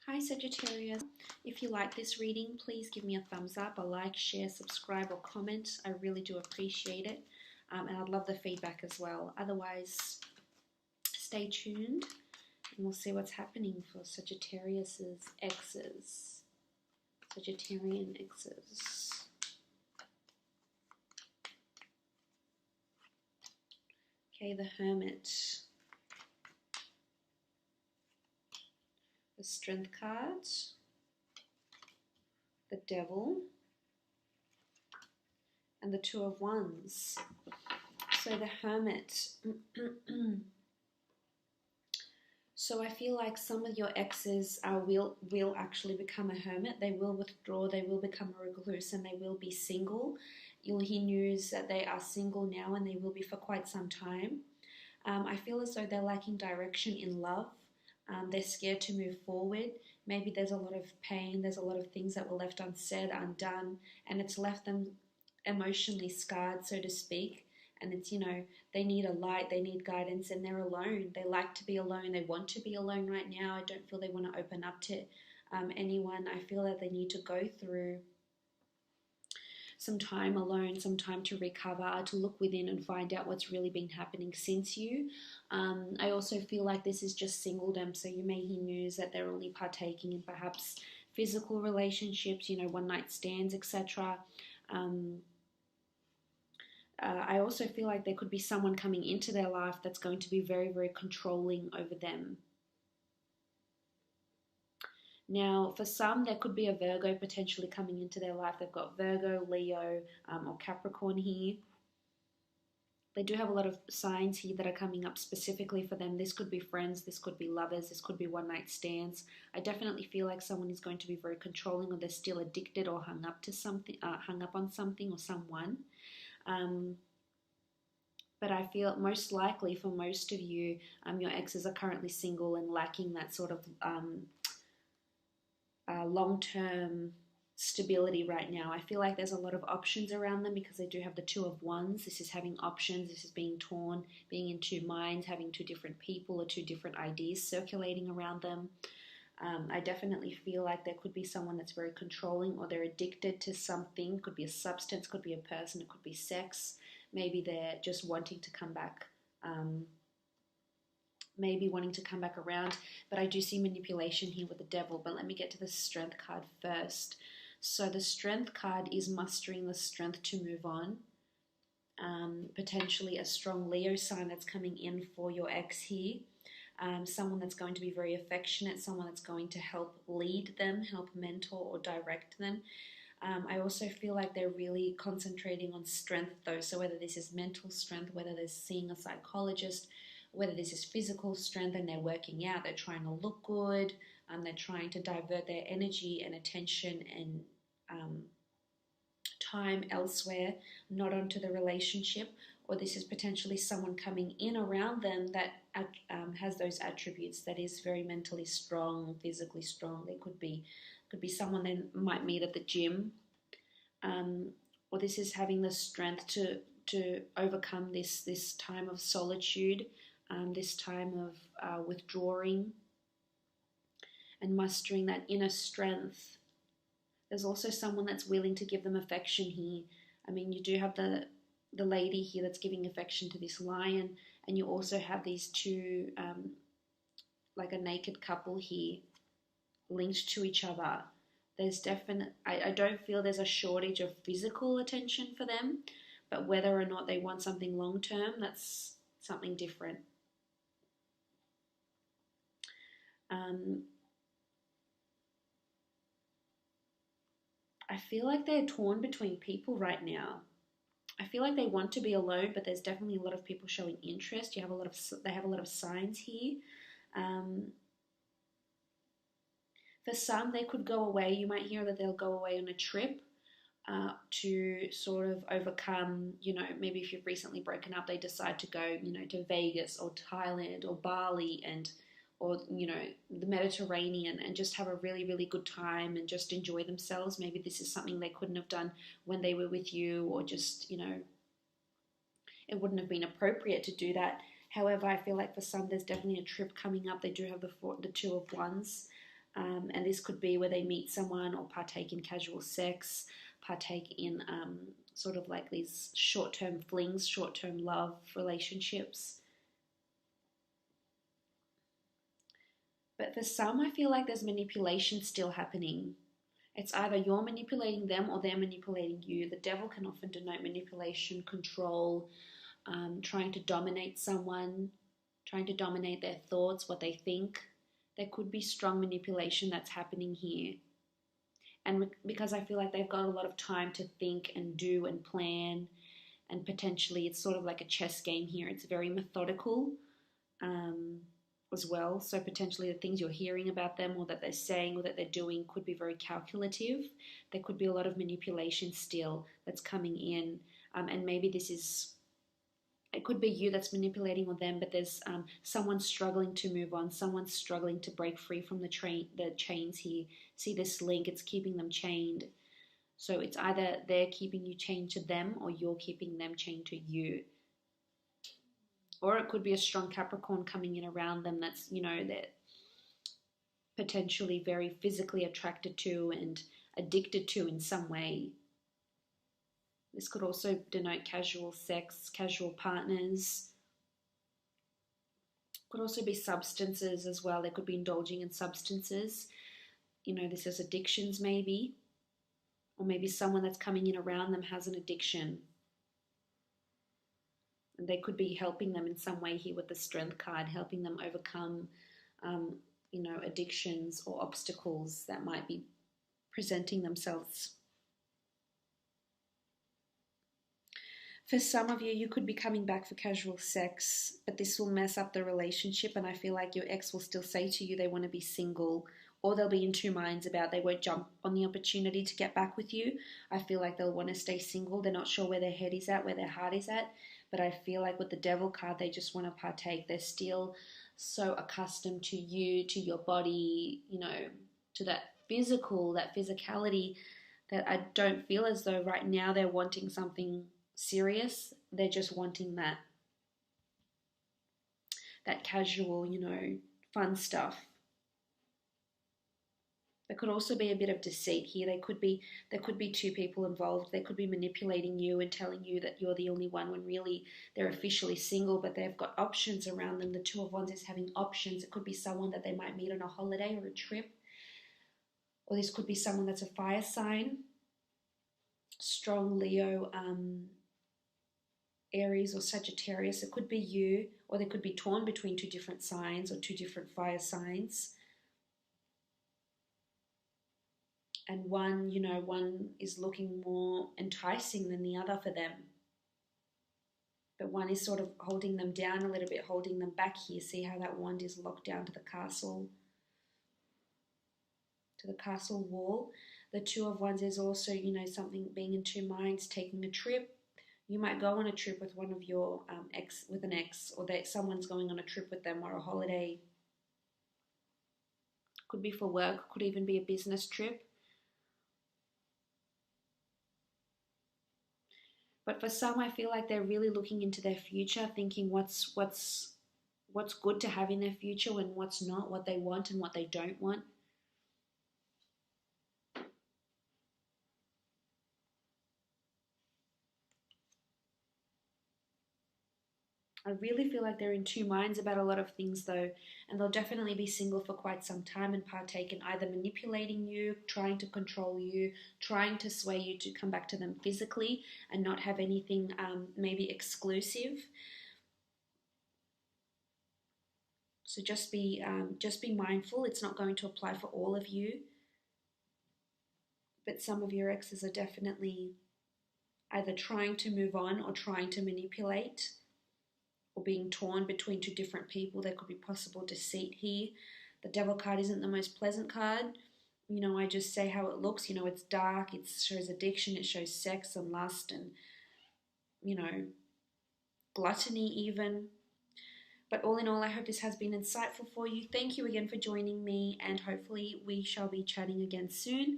Hi Sagittarius, if you like this reading, please give me a thumbs up, a like, share, subscribe or comment. I really do appreciate it, and I'd love the feedback as well. Otherwise, stay tuned and we'll see what's happening for Sagittarius's exes. Sagittarian exes. Okay, the Hermit. The Strength card, the Devil, and the Two of Wands. So the Hermit. So I feel like some of your exes will actually become a hermit. They will withdraw, they will become a recluse, and they will be single. You'll hear news that they are single now and they will be for quite some time. I feel as though they're lacking direction in love. They're scared to move forward. Maybe there's a lot of pain, there's a lot of things that were left unsaid, undone, and it's left them emotionally scarred, so to speak. And it's, they need a light, they need guidance, and they're alone. They like to be alone, they want to be alone right now. I don't feel they want to open up to anyone. I feel that they need to go through some time alone, some time to recover, to look within and find out what's really been happening since you. I also feel like this is just singledom, so you may hear news that they're only partaking in perhaps physical relationships, one night stands, etc. I also feel like there could be someone coming into their life that's going to be very, very controlling over them. Now, for some, there could be a Virgo potentially coming into their life. They've got Virgo, Leo, or Capricorn here. They do have a lot of signs here that are coming up specifically for them. This could be friends, this could be lovers, this could be one-night stands. I definitely feel like someone is going to be very controlling, or they're still addicted or hung up to something, hung up on something or someone. But I feel most likely for most of you, your exes are currently single and lacking that sort of long-term stability right now. I feel like there's a lot of options around them because they do have the Two of Wands. This is having options. This is being torn, being in two minds, having two different people or two different ideas circulating around them. I definitely feel like there could be someone that's very controlling, or they're addicted to something. Could be a substance, could be a person, it could be sex. Maybe they're just wanting to come back, maybe wanting to come back around. But I do see manipulation here with the Devil. But let me get to the Strength card first. So the Strength card is mustering the strength to move on. Potentially a strong Leo sign that's coming in for your ex here. Someone that's going to be very affectionate, someone that's going to help lead them, help mentor or direct them. I also feel like they're really concentrating on strength though. So whether this is mental strength, whether they're seeing a psychologist, whether this is physical strength and they're working out, they're trying to look good, they're trying to divert their energy and attention and time elsewhere, not onto the relationship. Or this is potentially someone coming in around them that has those attributes, that is very mentally strong, physically strong. They could be someone they might meet at the gym, or this is having the strength to overcome this time of solitude, this time of withdrawing and mustering that inner strength. There's also someone that's willing to give them affection here. I mean, you do have the lady here that's giving affection to this lion, and you also have these two, like a naked couple here, linked to each other. There's I don't feel there's a shortage of physical attention for them, but whether or not they want something long term, that's something different. I feel like they're torn between people right now. I feel like they want to be alone, but there's definitely a lot of people showing interest. They have a lot of signs here. For some, they could go away. You might hear that they'll go away on a trip to sort of overcome, maybe if you've recently broken up, they decide to go, to Vegas or Thailand or Bali or the Mediterranean, and just have a really, really good time and just enjoy themselves. Maybe this is something they couldn't have done when they were with you, or just, it wouldn't have been appropriate to do that. However, I feel like for some, there's definitely a trip coming up. They do have the Two of Wands. And this could be where they meet someone or partake in casual sex, partake in sort of like these short-term flings, short-term love relationships. But for some, I feel like there's manipulation still happening. It's either you're manipulating them or they're manipulating you. The devil can often denote manipulation, control, trying to dominate someone, trying to dominate their thoughts, what they think. There could be strong manipulation that's happening here. And because I feel like they've got a lot of time to think and do and plan, and potentially it's sort of like a chess game here. It's very methodical as well. So potentially the things you're hearing about them or that they're saying or that they're doing could be very calculative. There could be a lot of manipulation still that's coming in. And maybe this is, it could be you that's manipulating or them, but there's someone struggling to move on, someone struggling to break free from the chains here. See this link, it's keeping them chained. So it's either they're keeping you chained to them or you're keeping them chained to you. Or it could be a strong Capricorn coming in around them that's, you know, they're potentially very physically attracted to and addicted to in some way. This could also denote casual sex, casual partners. Could also be substances as well. They could be indulging in substances. You know, this is addictions maybe. Or maybe someone that's coming in around them has an addiction. And they could be helping them in some way here with the Strength card, helping them overcome, you know, addictions or obstacles that might be presenting themselves. For some of you, you could be coming back for casual sex, but this will mess up the relationship, and I feel like your ex will still say to you they want to be single, or they'll be in two minds about they won't jump on the opportunity to get back with you. I feel like they'll want to stay single. They're not sure where their head is at, where their heart is at, but I feel like with the Devil card, they just want to partake. They're still so accustomed to you, to your body, you know, to that physicality, that I don't feel as though right now they're wanting something serious. They're just wanting that casual, you know, fun stuff. There could also be a bit of deceit here. There could be two people involved. They could be manipulating you and telling you that you're the only one when really they're officially single, but they've got options around them. The Two of Wands is having options. It could be someone that they might meet on a holiday or a trip. Or this could be someone that's a fire sign. Strong Leo, Aries or Sagittarius. It could be you, or they could be torn between two different signs or two different fire signs. And one, you know, one is looking more enticing than the other for them. But one is sort of holding them down a little bit, holding them back here. See how that wand is locked down to the castle wall. The Two of Wands is also, you know, something being in two minds, taking a trip. You might go on a trip with one of your with an ex, or that someone's going on a trip with them, or a holiday. Could be for work, could even be a business trip. But for some, I feel like they're really looking into their future, thinking what's good to have in their future and what's not, what they want and what they don't want. I really feel like they're in two minds about a lot of things though, and they'll definitely be single for quite some time and partake in either manipulating you, trying to control you, trying to sway you to come back to them physically and not have anything maybe exclusive. So just be mindful. It's not going to apply for all of you, but some of your exes are definitely either trying to move on or trying to manipulate, or being torn between two different people. There could be possible deceit here. The Devil card isn't the most pleasant card. You know, I just say how it looks. You know, it's dark. It shows addiction. It shows sex and lust and, you know, gluttony even. But all in all, I hope this has been insightful for you. Thank you again for joining me, and hopefully we shall be chatting again soon.